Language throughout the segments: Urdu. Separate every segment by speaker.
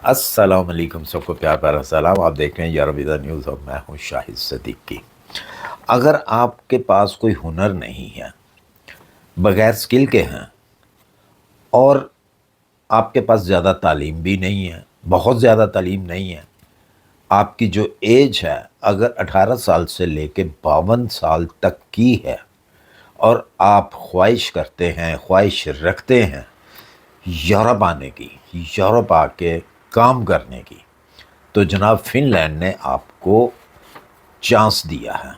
Speaker 1: السلام علیکم، سب کو پیار پیارا سلام۔ آپ دیکھ رہے ہیں یارویدا نیوز اور میں ہوں شاہد صدیقی۔ اگر آپ کے پاس کوئی ہنر نہیں ہے، بغیر سکل کے ہیں، اور آپ کے پاس زیادہ تعلیم بھی نہیں ہے، بہت زیادہ تعلیم نہیں ہے، آپ کی جو ایج ہے اگر 18 سال سے لے کے 52 سال تک کی ہے، اور آپ خواہش کرتے ہیں، خواہش رکھتے ہیں یورپ آنے کی، یورپ آ کے کام کرنے کی، تو جناب فن لینڈ نے آپ کو چانس دیا ہے۔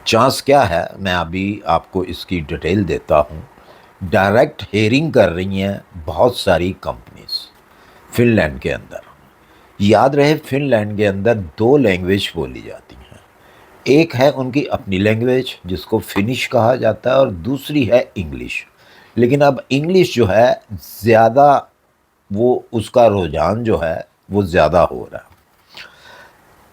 Speaker 1: چانس کیا ہے، میں ابھی آپ کو اس کی ڈیٹیل دیتا ہوں۔ ڈائریکٹ ہیئرنگ کر رہی ہیں بہت ساری کمپنیز فن لینڈ کے اندر۔ یاد رہے فن لینڈ کے اندر 2 لینگویج بولی جاتی ہیں۔ ایک ہے ان کی اپنی لینگویج جس کو فنش کہا جاتا ہے، اور دوسری ہے انگلش۔ لیکن اب انگلش جو ہے زیادہ، وہ اس کا رجحان جو ہے وہ زیادہ ہو رہا ہے۔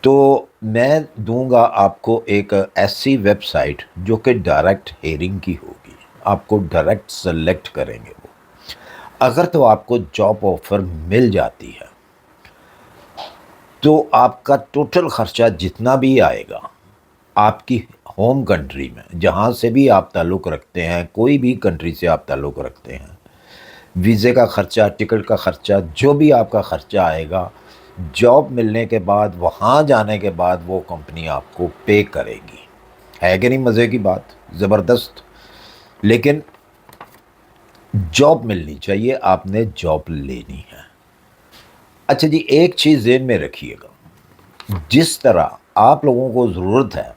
Speaker 1: تو میں دوں گا آپ کو ایک ایسی ویب سائٹ جو کہ ڈائریکٹ ہیئرنگ کی ہوگی، آپ کو ڈائریکٹ سلیکٹ کریں گے وہ۔ اگر تو آپ کو جاب آفر مل جاتی ہے تو آپ کا ٹوٹل خرچہ جتنا بھی آئے گا آپ کی ہوم کنٹری میں، جہاں سے بھی آپ تعلق رکھتے ہیں، کوئی بھی کنٹری سے آپ تعلق رکھتے ہیں، ویزے کا خرچہ، ٹکٹ کا خرچہ، جو بھی آپ کا خرچہ آئے گا، جاب ملنے کے بعد، وہاں جانے کے بعد وہ کمپنی آپ کو پے کرے گی۔ ہے کہ نہیں مزے کی بات؟ زبردست۔ لیکن جاب ملنی چاہیے، آپ نے جاب لینی ہے۔ اچھا جی، ایک چیز ذہن میں رکھیے گا، جس طرح آپ لوگوں کو ضرورت ہے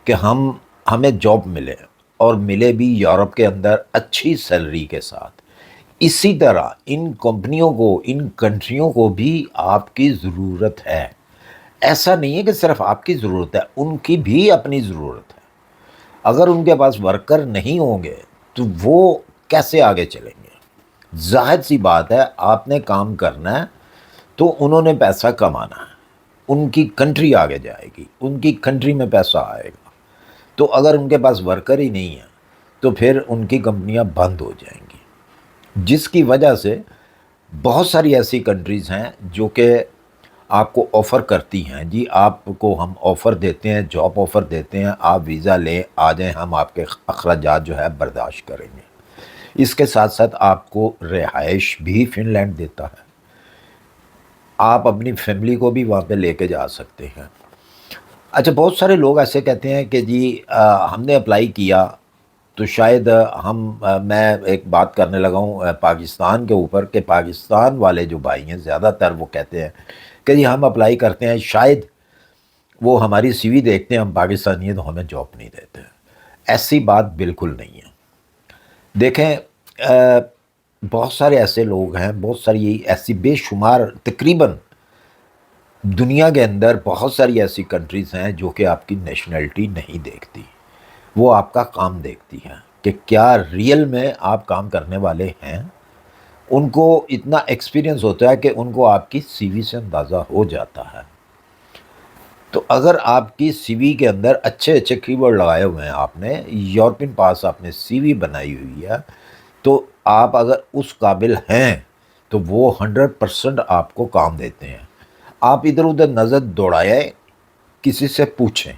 Speaker 1: کہ ہمیں جاب ملے، اور ملے بھی یورپ کے اندر اچھی سیلری کے ساتھ، اسی طرح ان کمپنیوں کو، ان کنٹریوں کو بھی آپ کی ضرورت ہے۔ ایسا نہیں ہے کہ صرف آپ کی ضرورت ہے، ان کی بھی اپنی ضرورت ہے۔ اگر ان کے پاس ورکر نہیں ہوں گے تو وہ کیسے آگے چلیں گے؟ ظاہر سی بات ہے، آپ نے کام کرنا ہے تو انہوں نے پیسہ کمانا ہے، ان کی کنٹری آگے جائے گی، ان کی کنٹری میں پیسہ آئے گا۔ تو اگر ان کے پاس ورکر ہی نہیں ہے تو پھر ان کی کمپنیاں بند ہو جائیں گی، جس کی وجہ سے بہت ساری ایسی کنٹریز ہیں جو کہ آپ کو آفر کرتی ہیں، جی آپ کو ہم آفر دیتے ہیں، جاب آفر دیتے ہیں، آپ ویزا لیں، آ جائیں، ہم آپ کے اخراجات جو ہے برداشت کریں گے۔ اس کے ساتھ ساتھ آپ کو رہائش بھی فن لینڈ دیتا ہے، آپ اپنی فیملی کو بھی وہاں پہ لے کے جا سکتے ہیں۔ اچھا، بہت سارے لوگ ایسے کہتے ہیں کہ جی ہم نے اپلائی کیا تو شاید میں ایک بات کرنے لگا ہوں پاکستان کے اوپر، کہ پاکستان والے جو بھائی ہیں زیادہ تر وہ کہتے ہیں کہ جی ہم اپلائی کرتے ہیں، شاید وہ ہماری سی وی دیکھتے ہیں، ہم پاکستانی ہیں تو ہمیں جاب نہیں دیتے۔ ایسی بات بالکل نہیں ہے۔ دیکھیں، بہت سارے ایسے لوگ ہیں، بہت ساری ایسی بے شمار، تقریباً دنیا کے اندر بہت ساری ایسی کنٹریز ہیں جو کہ آپ کی نیشنلٹی نہیں دیکھتی، وہ آپ کا کام دیکھتی ہیں کہ کیا ریئل میں آپ کام کرنے والے ہیں۔ ان کو اتنا ایکسپیرینس ہوتا ہے کہ ان کو آپ کی سی وی سے اندازہ ہو جاتا ہے۔ تو اگر آپ کی سی وی کے اندر اچھے اچھے کی ورڈ لگائے ہوئے ہیں، آپ نے یورپین پاس، آپ نے سی وی بنائی ہوئی ہے، تو آپ اگر اس قابل ہیں تو وہ 100% آپ کو کام دیتے ہیں۔ آپ ادھر ادھر نظر دوڑائیں، کسی سے پوچھیں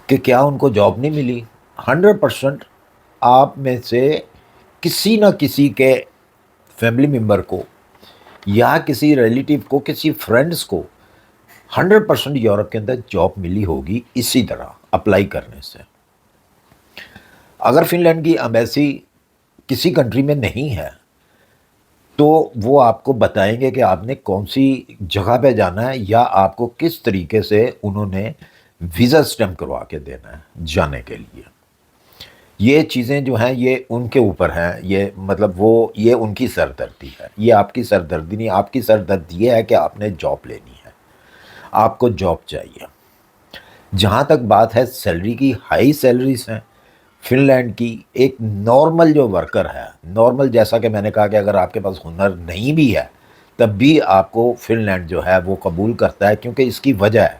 Speaker 1: کہ کیا ان کو جاب نہیں ملی، 100% آپ میں سے کسی نہ کسی کے فیملی ممبر کو، یا کسی ریلیٹیو کو، کسی فرینڈز کو 100% یورپ کے اندر جاب ملی ہوگی اسی طرح اپلائی کرنے سے۔ اگر فن لینڈ کی ایمبیسی کسی کنٹری میں نہیں ہے تو وہ آپ کو بتائیں گے کہ آپ نے کون سی جگہ پہ جانا ہے، یا آپ کو کس طریقے سے انہوں نے ویزا سٹیمپ کروا کے دینا ہے جانے کے لیے۔ یہ چیزیں جو ہیں یہ ان کے اوپر ہیں، یہ مطلب یہ ان کی سردردی ہے، یہ آپ کی سردردی نہیں۔ آپ کی سردردی یہ ہے کہ آپ نے جاب لینی ہے، آپ کو جاب چاہیے۔ جہاں تک بات ہے سیلری کی، ہائی سیلریز ہیں فن لینڈ کی۔ ایک نارمل جو ورکر ہے، نارمل، جیسا کہ میں نے کہا کہ اگر آپ کے پاس ہنر نہیں بھی ہے تب بھی آپ کو فن لینڈ جو ہے وہ قبول کرتا ہے، کیونکہ اس کی وجہ ہے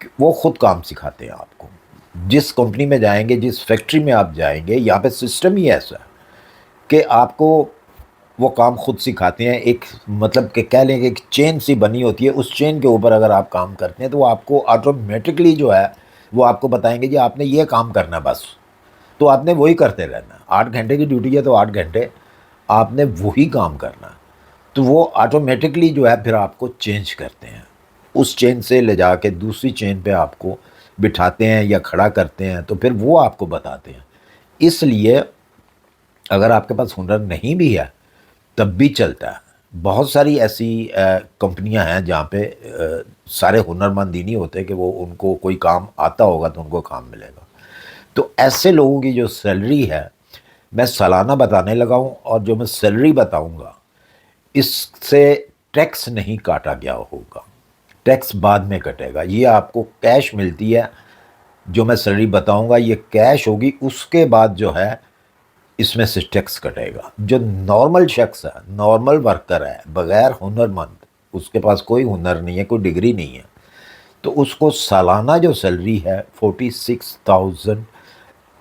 Speaker 1: کہ وہ خود کام سکھاتے ہیں آپ کو۔ جس کمپنی میں جائیں گے، جس فیکٹری میں آپ جائیں گے، یہاں پہ سسٹم ہی ایسا ہے کہ آپ کو وہ کام خود سکھاتے ہیں. ایک مطلب کہ کہہ لیں کہ ایک چین سی بنی ہوتی ہے، اس چین کے اوپر اگر آپ کام کرتے ہیں تو وہ آپ کو آٹومیٹکلی جو ہے وہ آپ کو بتائیں گے جی آپ نے یہ کام کرنا بس، تو آپ نے وہی کرتے رہنا. 8 گھنٹے کی ڈیوٹی ہے تو 8 گھنٹے آپ نے وہی کام کرنا. تو وہ آٹومیٹکلی جو ہے پھر آپ کو چینج کرتے ہیں، اس چین سے لے جا کے دوسری چین پہ آپ کو بٹھاتے ہیں یا کھڑا کرتے ہیں، تو پھر وہ آپ کو بتاتے ہیں. اس لیے اگر آپ کے پاس ہنر نہیں بھی ہے تب بھی چلتا ہے. بہت ساری ایسی کمپنیاں ہیں جہاں پہ سارے ہنرمند ہی نہیں ہوتے کہ وہ ان کو کوئی کام آتا ہوگا تو ان کو کام ملے گا. تو ایسے لوگوں کی جو سیلری ہے، میں سالانہ بتانے لگا ہوں، اور جو میں سیلری بتاؤں گا اس سے ٹیکس نہیں کاٹا گیا ہوگا، ٹیکس بعد میں کٹے گا. یہ آپ کو کیش ملتی ہے، جو میں سیلری بتاؤں گا یہ کیش ہوگی، اس کے بعد جو ہے اس میں سے ٹیکس کٹے گا. جو نارمل شخص ہے، نارمل ورکر ہے، بغیر ہنر مند، اس کے پاس کوئی ہنر نہیں ہے، کوئی ڈگری نہیں ہے، تو اس کو سالانہ جو سیلری ہے 46,000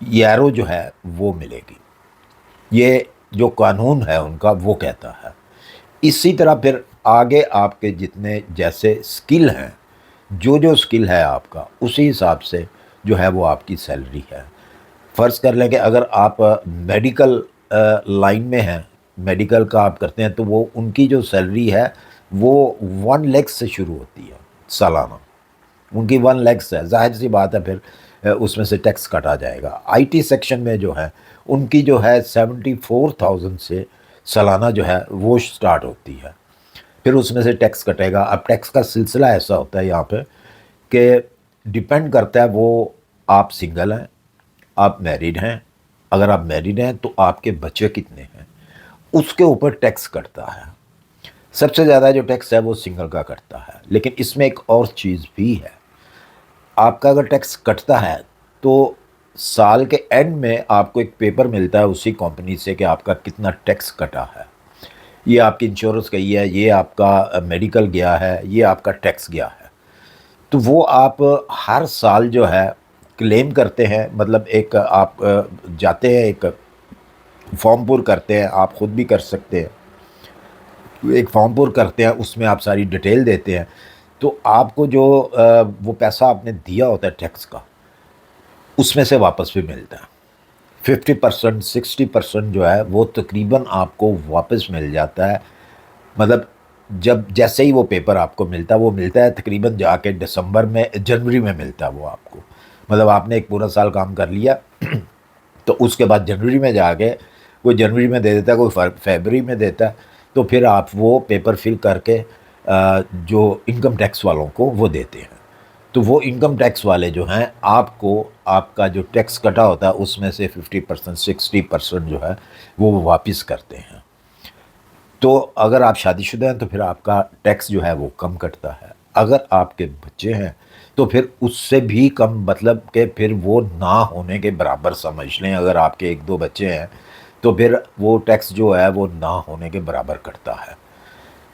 Speaker 1: یورو جو ہے وہ ملے گی. یہ جو قانون ہے ان کا وہ کہتا ہے. اسی طرح پھر آگے آپ کے جتنے جیسے سکل ہیں، جو سکل ہے آپ کا اسی حساب سے جو ہے وہ آپ کی سیلری ہے. فرض کر لیں کہ اگر آپ میڈیکل لائن میں ہیں، میڈیکل کا آپ کرتے ہیں، تو وہ ان کی جو سیلری ہے وہ 1 لاکھ سے شروع ہوتی ہے سالانہ. ان کی 1 لاکھ ہے، ظاہر سی بات ہے پھر اس میں سے ٹیکس کٹا جائے گا. آئی ٹی سیکشن میں جو ہے ان کی جو ہے 74,000 سے سالانہ جو ہے وہ سٹارٹ ہوتی ہے، پھر اس میں سے ٹیکس کٹے گا. اب ٹیکس کا سلسلہ ایسا ہوتا ہے یہاں پہ کہ ڈیپینڈ کرتا ہے وہ آپ سنگل ہیں، آپ میریڈ ہیں. اگر آپ میریڈ ہیں تو آپ کے بچے کتنے ہیں اس کے اوپر ٹیکس کٹتا ہے. سب سے زیادہ جو ٹیکس ہے وہ سنگل کا کٹتا ہے. لیکن اس میں ایک اور چیز بھی ہے، آپ کا اگر ٹیکس کٹتا ہے تو سال کے اینڈ میں آپ کو ایک پیپر ملتا ہے اسی کمپنی سے کہ آپ کا کتنا ٹیکس کٹا ہے. یہ آپ کی انشورنس گئی ہے، یہ آپ کا میڈیکل گیا ہے، یہ آپ کا ٹیکس گیا ہے. تو وہ آپ ہر سال جو ہے کلیم کرتے ہیں. مطلب ایک آپ جاتے ہیں، ایک فارم پر کرتے ہیں، آپ خود بھی کر سکتے ہیں. ایک فارم پر کرتے ہیں، اس میں آپ ساری ڈیٹیل دیتے ہیں، تو آپ کو جو وہ پیسہ آپ نے دیا ہوتا ہے ٹیکس کا اس میں سے واپس بھی ملتا ہے. 50%، 60% جو ہے وہ تقریباً آپ کو واپس مل جاتا ہے. مطلب جب جیسے ہی وہ پیپر آپ کو ملتا ہے، وہ ملتا ہے تقریباً جا کے دسمبر میں، جنوری میں ملتا ہے وہ آپ کو. مطلب آپ نے ایک پورا سال کام کر لیا تو اس کے بعد جنوری میں جا کے کوئی جنوری میں دے دیتا ہے، کوئی فیبرری میں دیتا ہے، تو پھر آپ وہ پیپر فل کر کے جو انکم ٹیکس والوں کو وہ دیتے ہیں. تو وہ انکم ٹیکس والے جو ہیں آپ کو آپ کا جو ٹیکس کٹا ہوتا ہے اس میں سے 50%، 60% جو ہے وہ واپس کرتے ہیں. تو اگر آپ شادی شدہ ہیں تو پھر آپ کا ٹیکس جو ہے وہ کم کٹتا ہے. اگر آپ کے بچے ہیں تو پھر اس سے بھی کم، مطلب کہ پھر وہ نہ ہونے کے برابر سمجھ لیں. اگر آپ کے 1-2 بچے ہیں تو پھر وہ ٹیکس جو ہے وہ نہ ہونے کے برابر کٹتا ہے،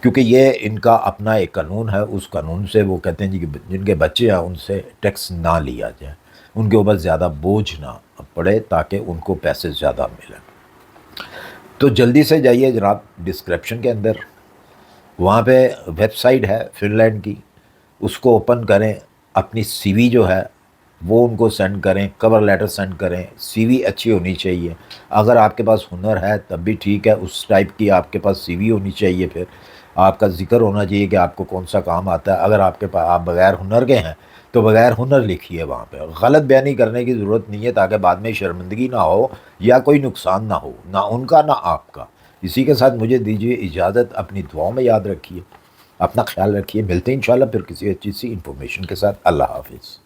Speaker 1: کیونکہ یہ ان کا اپنا ایک قانون ہے. اس قانون سے وہ کہتے ہیں جی کہ جن کے بچے ہیں ان سے ٹیکس نہ لیا جائے، ان کے اوپر زیادہ بوجھ نہ پڑے تاکہ ان کو پیسے زیادہ ملیں. تو جلدی سے جائیے جناب ڈسکرپشن کے اندر، وہاں پہ ویب سائٹ ہے فن لینڈ کی، اس کو اوپن کریں. اپنی سی وی جو ہے وہ ان کو سینڈ کریں، کور لیٹر سینڈ کریں. سی وی اچھی ہونی چاہیے. اگر آپ کے پاس ہنر ہے تب بھی ٹھیک ہے، اس ٹائپ کی آپ کے پاس سی وی ہونی چاہیے. پھر آپ کا ذکر ہونا چاہیے کہ آپ کو کون سا کام آتا ہے. اگر آپ کے پاس آپ بغیر ہنر کے ہیں تو بغیر ہنر لکھیے. وہاں پہ غلط بیانی کرنے کی ضرورت نہیں ہے تاکہ بعد میں شرمندگی نہ ہو یا کوئی نقصان نہ ہو، نہ ان کا نہ آپ کا. اسی کے ساتھ مجھے دیجیے اجازت. اپنی دعاؤں میں یاد رکھیے، اپنا خیال رکھیے. ملتے ہیں انشاءاللہ پھر کسی اچھی سی انفارمیشن کے ساتھ. اللہ حافظ.